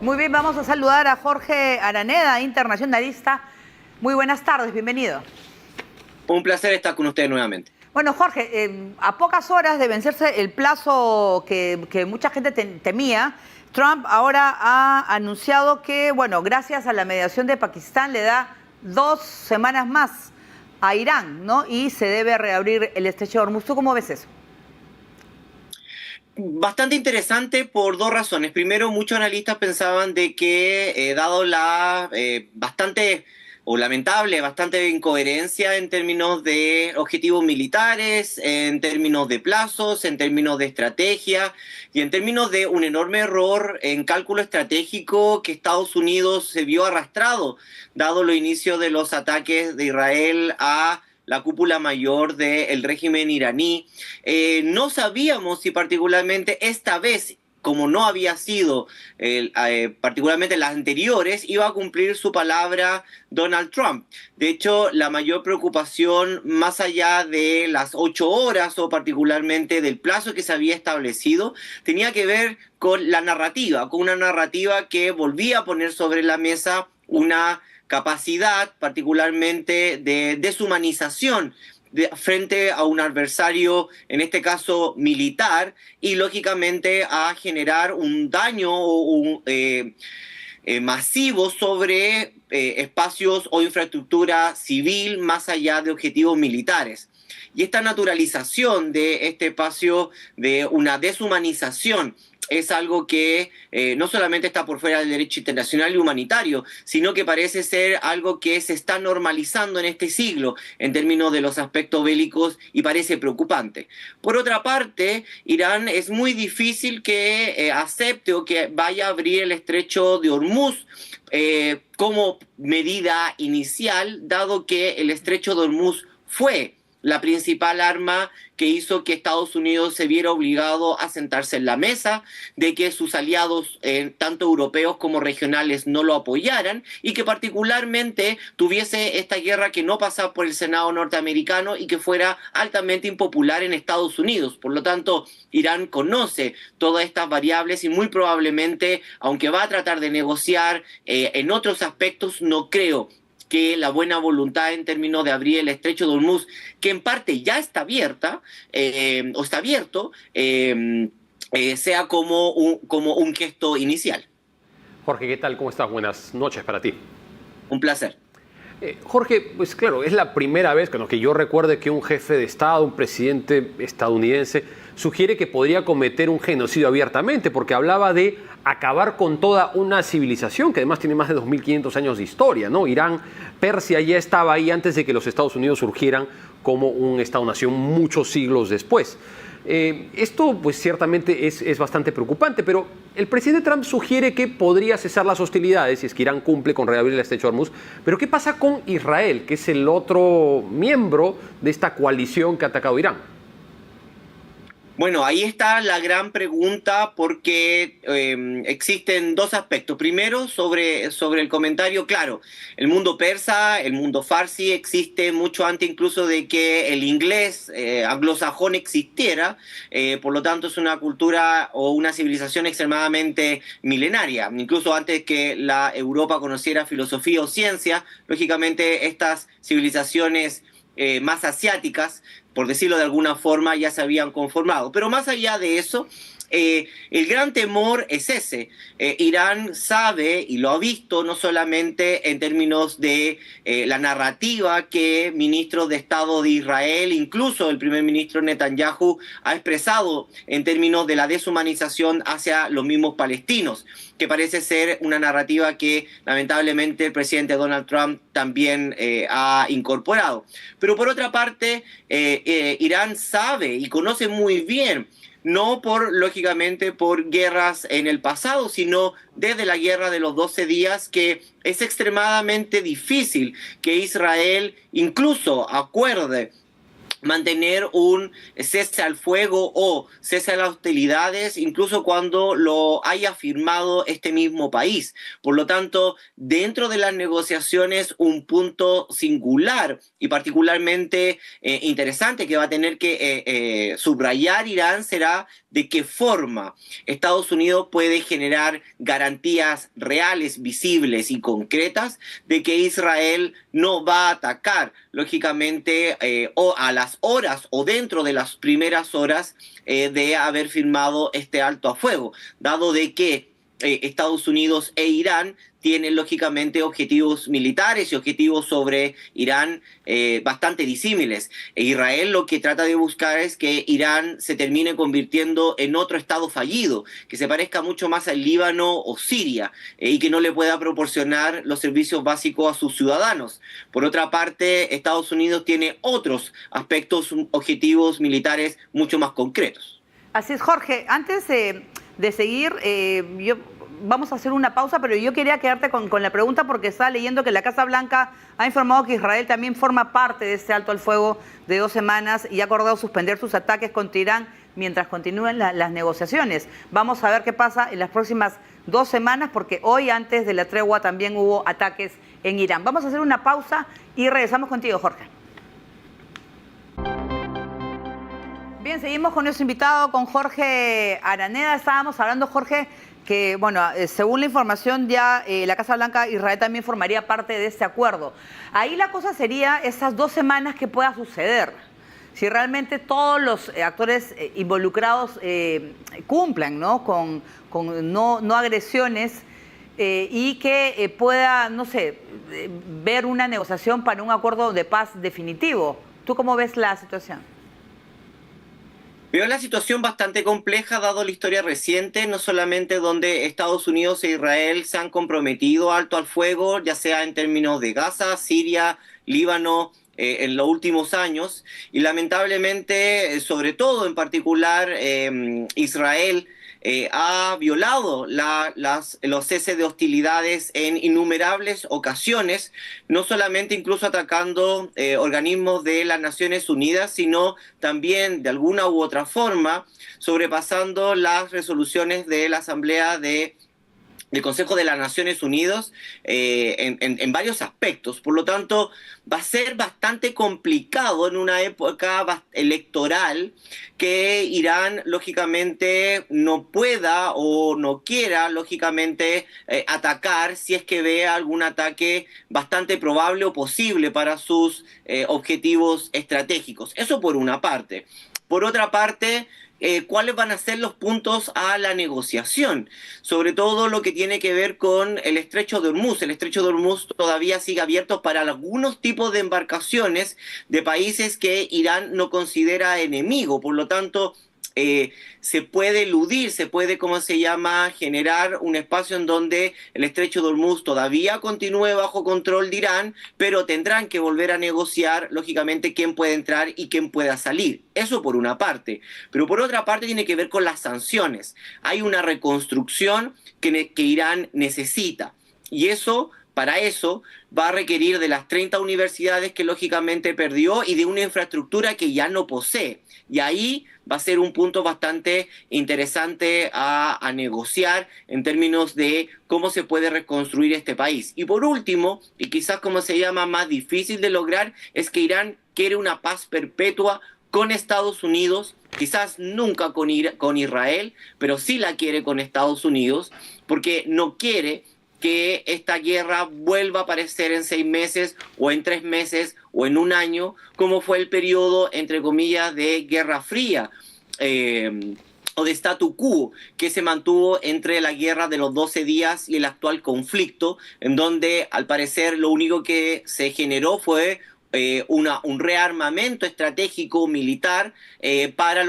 Muy bien, vamos a saludar a Jorge Araneda, internacionalista. Muy buenas tardes, bienvenido. Un placer estar con ustedes nuevamente. Bueno, Jorge, a pocas horas de vencerse el plazo que mucha gente temía, Trump ahora ha anunciado que, bueno, gracias a la mediación de Pakistán le da 2 semanas más a Irán, ¿no? Y se debe reabrir el estrecho de Hormuz. ¿Tú cómo ves eso? Bastante interesante por dos razones. Primero, muchos analistas pensaban de que, dado la bastante o lamentable, bastante incoherencia en términos de objetivos militares, en términos de plazos, en términos de estrategia y en términos de un enorme error en cálculo estratégico que Estados Unidos se vio arrastrado, dado los inicios de los ataques de Israel a la cúpula mayor del régimen iraní. No sabíamos si particularmente esta vez, como no había sido particularmente las anteriores, iba a cumplir su palabra Donald Trump. De hecho, la mayor preocupación, más allá de las 8 horas o particularmente del plazo que se había establecido, tenía que ver con la narrativa, con una narrativa que volvía a poner sobre la mesa una capacidad particularmente de deshumanización frente a un adversario, en este caso militar, y lógicamente a generar un daño masivo sobre espacios o infraestructura civil más allá de objetivos militares. Y esta naturalización de este espacio de una deshumanización es algo que no solamente está por fuera del derecho internacional y humanitario, sino que parece ser algo que se está normalizando en este siglo en términos de los aspectos bélicos y parece preocupante. Por otra parte, Irán es muy difícil que acepte o que vaya a abrir el estrecho de Hormuz como medida inicial, dado que el estrecho de Hormuz fue la principal arma que hizo que Estados Unidos se viera obligado a sentarse en la mesa, de que sus aliados, tanto europeos como regionales, no lo apoyaran y que particularmente tuviese esta guerra que no pasara por el Senado norteamericano y que fuera altamente impopular en Estados Unidos. Por lo tanto, Irán conoce todas estas variables y muy probablemente, aunque va a tratar de negociar en otros aspectos, no creo que la buena voluntad en términos de abrir el estrecho de Hormuz, que en parte ya está abierta, o está abierto, sea como un gesto inicial. Jorge, ¿qué tal? ¿Cómo estás? Buenas noches para ti. Un placer. Jorge, pues claro, es la primera vez que yo recuerde que un jefe de Estado, un presidente estadounidense, sugiere que podría cometer un genocidio abiertamente, porque hablaba de acabar con toda una civilización que además tiene más de 2.500 años de historia, ¿no? Irán, Persia ya estaba ahí antes de que los Estados Unidos surgieran como un Estado-nación muchos siglos después. Esto pues ciertamente es bastante preocupante, pero el presidente Trump sugiere que podría cesar las hostilidades si es que Irán cumple con reabrir el estrecho de Hormuz. Pero ¿qué pasa con Israel, que es el otro miembro de esta coalición que ha atacado Irán? Bueno, ahí está la gran pregunta porque existen dos aspectos. Primero, sobre el comentario, claro, el mundo persa, el mundo farsi existe mucho antes incluso de que el inglés anglosajón existiera, por lo tanto es una cultura o una civilización extremadamente milenaria. Incluso antes que la Europa conociera filosofía o ciencia, lógicamente estas civilizaciones más asiáticas, por decirlo de alguna forma, ya se habían conformado. Pero más allá de eso, el gran temor es ese. Irán sabe y lo ha visto no solamente en términos de la narrativa que ministros de Estado de Israel, incluso el primer ministro Netanyahu, ha expresado en términos de la deshumanización hacia los mismos palestinos, que parece ser una narrativa que lamentablemente el presidente Donald Trump también ha incorporado. Pero por otra parte, Irán sabe y conoce muy bien, no lógicamente por guerras en el pasado, sino desde la guerra de los 12 días, que es extremadamente difícil que Israel incluso acuerde mantener un cese al fuego o cese a las hostilidades, incluso cuando lo haya firmado este mismo país. Por lo tanto, dentro de las negociaciones, un punto singular y particularmente interesante que va a tener que subrayar Irán será de qué forma Estados Unidos puede generar garantías reales, visibles y concretas de que Israel no va a atacar, lógicamente, o a las horas o dentro de las primeras horas de haber firmado este alto a fuego, dado de que Estados Unidos e Irán tienen lógicamente objetivos militares y objetivos sobre Irán bastante disímiles. Israel lo que trata de buscar es que Irán se termine convirtiendo en otro estado fallido, que se parezca mucho más al Líbano o Siria y que no le pueda proporcionar los servicios básicos a sus ciudadanos. Por otra parte, Estados Unidos tiene otros aspectos, objetivos militares mucho más concretos. Así es, Jorge. Antes de seguir, vamos a hacer una pausa, pero yo quería quedarte con la pregunta porque estaba leyendo que la Casa Blanca ha informado que Israel también forma parte de este alto al fuego de 2 semanas y ha acordado suspender sus ataques contra Irán mientras continúen las negociaciones. Vamos a ver qué pasa en las próximas 2 semanas porque hoy, antes de la tregua, también hubo ataques en Irán. Vamos a hacer una pausa y regresamos contigo, Jorge. Bien, seguimos con nuestro invitado, con Jorge Araneda. Estábamos hablando, Jorge, que, bueno, según la información ya la Casa Blanca, Israel también formaría parte de este acuerdo. Ahí la cosa sería esas 2 semanas que pueda suceder. Si realmente todos los actores involucrados cumplan, ¿no? Con no agresiones y que pueda, no sé, ver una negociación para un acuerdo de paz definitivo. ¿Tú cómo ves la situación? Veo la situación bastante compleja dado la historia reciente, no solamente donde Estados Unidos e Israel se han comprometido alto al fuego, ya sea en términos de Gaza, Siria, Líbano, en los últimos años, y lamentablemente, sobre todo en particular, Israel ha violado los ceses de hostilidades en innumerables ocasiones, no solamente incluso atacando organismos de las Naciones Unidas, sino también de alguna u otra forma sobrepasando las resoluciones de la Asamblea del Consejo de las Naciones Unidas en varios aspectos. Por lo tanto, va a ser bastante complicado en una época electoral que Irán, lógicamente, no pueda o no quiera, lógicamente, atacar si es que vea algún ataque bastante probable o posible para sus objetivos estratégicos. Eso por una parte. Por otra parte, cuáles van a ser los puntos a la negociación, sobre todo lo que tiene que ver con el Estrecho de Hormuz. El Estrecho de Hormuz todavía sigue abierto para algunos tipos de embarcaciones de países que Irán no considera enemigo, por lo tanto se puede eludir, se puede, generar un espacio en donde el Estrecho de Hormuz todavía continúe bajo control de Irán, pero tendrán que volver a negociar, lógicamente, quién puede entrar y quién pueda salir. Eso por una parte. Pero por otra parte tiene que ver con las sanciones. Hay una reconstrucción que Irán necesita. Y para eso va a requerir de las 30 universidades que lógicamente perdió y de una infraestructura que ya no posee. Y ahí va a ser un punto bastante interesante a negociar en términos de cómo se puede reconstruir este país. Y por último, y quizás más difícil de lograr, es que Irán quiere una paz perpetua con Estados Unidos, quizás nunca con Israel, pero sí la quiere con Estados Unidos, porque no quiere que esta guerra vuelva a aparecer en 6 meses o en 3 meses o en un año, como fue el periodo, entre comillas, de Guerra Fría o de statu quo que se mantuvo entre la guerra de los 12 días y el actual conflicto, en donde al parecer lo único que se generó fue un rearmamento estratégico militar para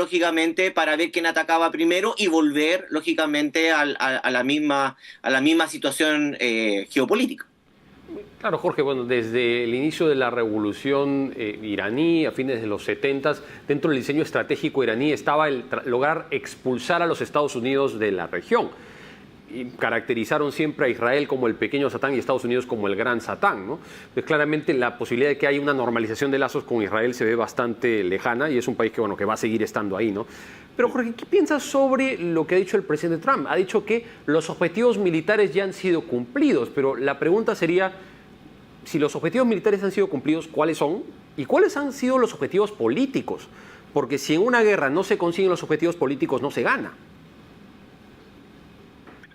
ver quién atacaba primero y volver lógicamente a la misma situación geopolítica. Claro, Jorge, bueno, desde el inicio de la revolución iraní, a fines de los 70, dentro del diseño estratégico iraní estaba el lograr expulsar a los Estados Unidos de la región. caracterizaron siempre a Israel como el pequeño Satán y a Estados Unidos como el gran Satán, ¿no? Pues claramente la posibilidad de que haya una normalización de lazos con Israel se ve bastante lejana y es un país que, bueno, que va a seguir estando ahí, ¿no? Pero Jorge, ¿qué piensas sobre lo que ha dicho el presidente Trump? Ha dicho que los objetivos militares ya han sido cumplidos, pero la pregunta sería, si los objetivos militares han sido cumplidos, ¿cuáles son? ¿Y cuáles han sido los objetivos políticos? Porque si en una guerra no se consiguen los objetivos políticos, no se gana.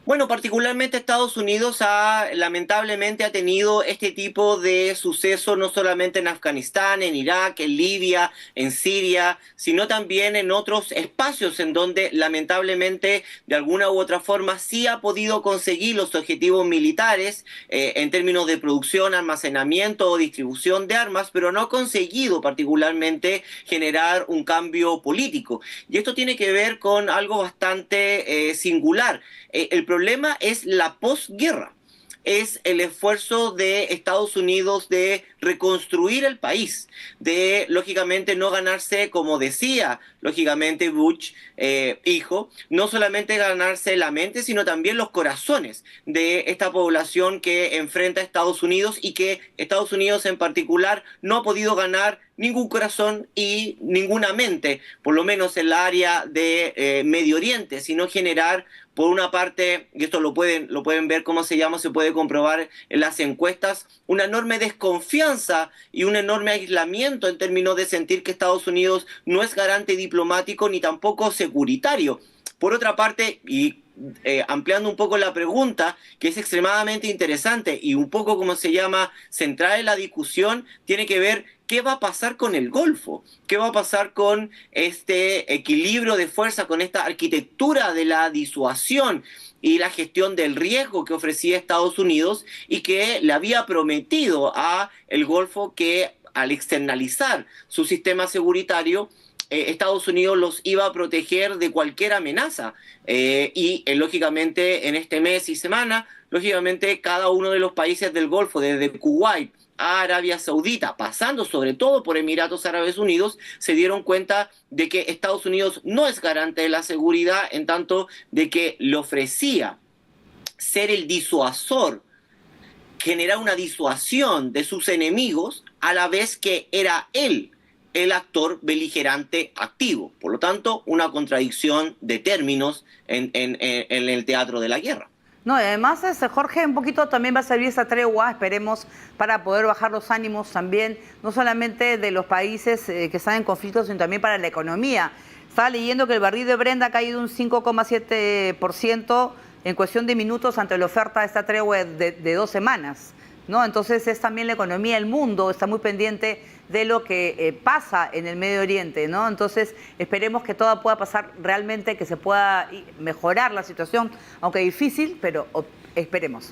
Bueno, particularmente Estados Unidos lamentablemente ha tenido este tipo de sucesos no solamente en Afganistán, en Irak, en Libia, en Siria, sino también en otros espacios en donde lamentablemente de alguna u otra forma sí ha podido conseguir los objetivos militares en términos de producción, almacenamiento o distribución de armas, pero no ha conseguido particularmente generar un cambio político. Y esto tiene que ver con algo bastante singular. El problema es la posguerra, es el esfuerzo de Estados Unidos de reconstruir el país, de lógicamente no ganarse, como decía lógicamente Bush, hijo, no solamente ganarse la mente, sino también los corazones de esta población que enfrenta a Estados Unidos y que Estados Unidos en particular no ha podido ganar ningún corazón y ninguna mente, por lo menos en la área de Medio Oriente, sino generar, por una parte, y esto lo pueden ver cómo se llama, se puede comprobar en las encuestas, una enorme desconfianza y un enorme aislamiento en términos de sentir que Estados Unidos no es garante diplomático ni tampoco securitario. Por otra parte, y ampliando un poco la pregunta, que es extremadamente interesante y un poco como se llama central en la discusión, tiene que ver qué va a pasar con el Golfo, qué va a pasar con este equilibrio de fuerza, con esta arquitectura de la disuasión y la gestión del riesgo que ofrecía Estados Unidos y que le había prometido a el Golfo que al externalizar su sistema securitario, Estados Unidos los iba a proteger de cualquier amenaza. Lógicamente, en este mes y semana, lógicamente, cada uno de los países del Golfo, desde Kuwait a Arabia Saudita, pasando sobre todo por Emiratos Árabes Unidos, se dieron cuenta de que Estados Unidos no es garante de la seguridad, en tanto de que le ofrecía ser el disuasor, generar una disuasión de sus enemigos, a la vez que era él el actor beligerante activo. Por lo tanto, una contradicción de términos en el teatro de la guerra. No, y además, Jorge, un poquito también va a servir esa tregua, esperemos, para poder bajar los ánimos también, no solamente de los países que están en conflicto, sino también para la economía. Estaba leyendo que el barril de Brent ha caído un 5,7% en cuestión de minutos ante la oferta de esta tregua de 2 semanas, ¿no? Entonces es también la economía del mundo, está muy pendiente de lo que pasa en el Medio Oriente, ¿no? Entonces esperemos que todo pueda pasar realmente, que se pueda mejorar la situación, aunque difícil, pero esperemos.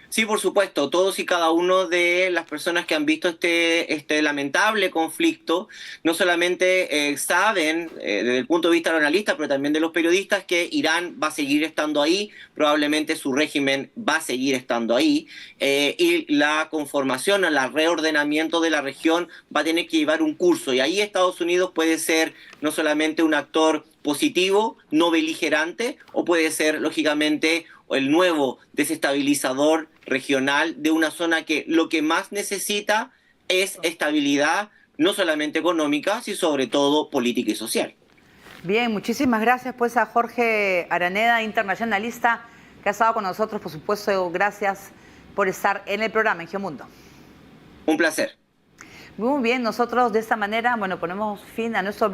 Sí, por supuesto, todos y cada uno de las personas que han visto este lamentable conflicto, no solamente saben desde el punto de vista de los analistas, pero también de los periodistas, que Irán va a seguir estando ahí, probablemente su régimen va a seguir estando ahí, y la conformación, el reordenamiento de la región va a tener que llevar un curso, y ahí Estados Unidos puede ser no solamente un actor positivo, no beligerante, o puede ser, lógicamente, el nuevo desestabilizador regional de una zona que lo que más necesita es estabilidad, no solamente económica, sino sobre todo política y social. Bien, muchísimas gracias pues a Jorge Araneda, internacionalista, que ha estado con nosotros, por supuesto. Gracias por estar en el programa en Geomundo. Un placer. Muy bien, nosotros de esta manera, bueno, ponemos fin a nuestro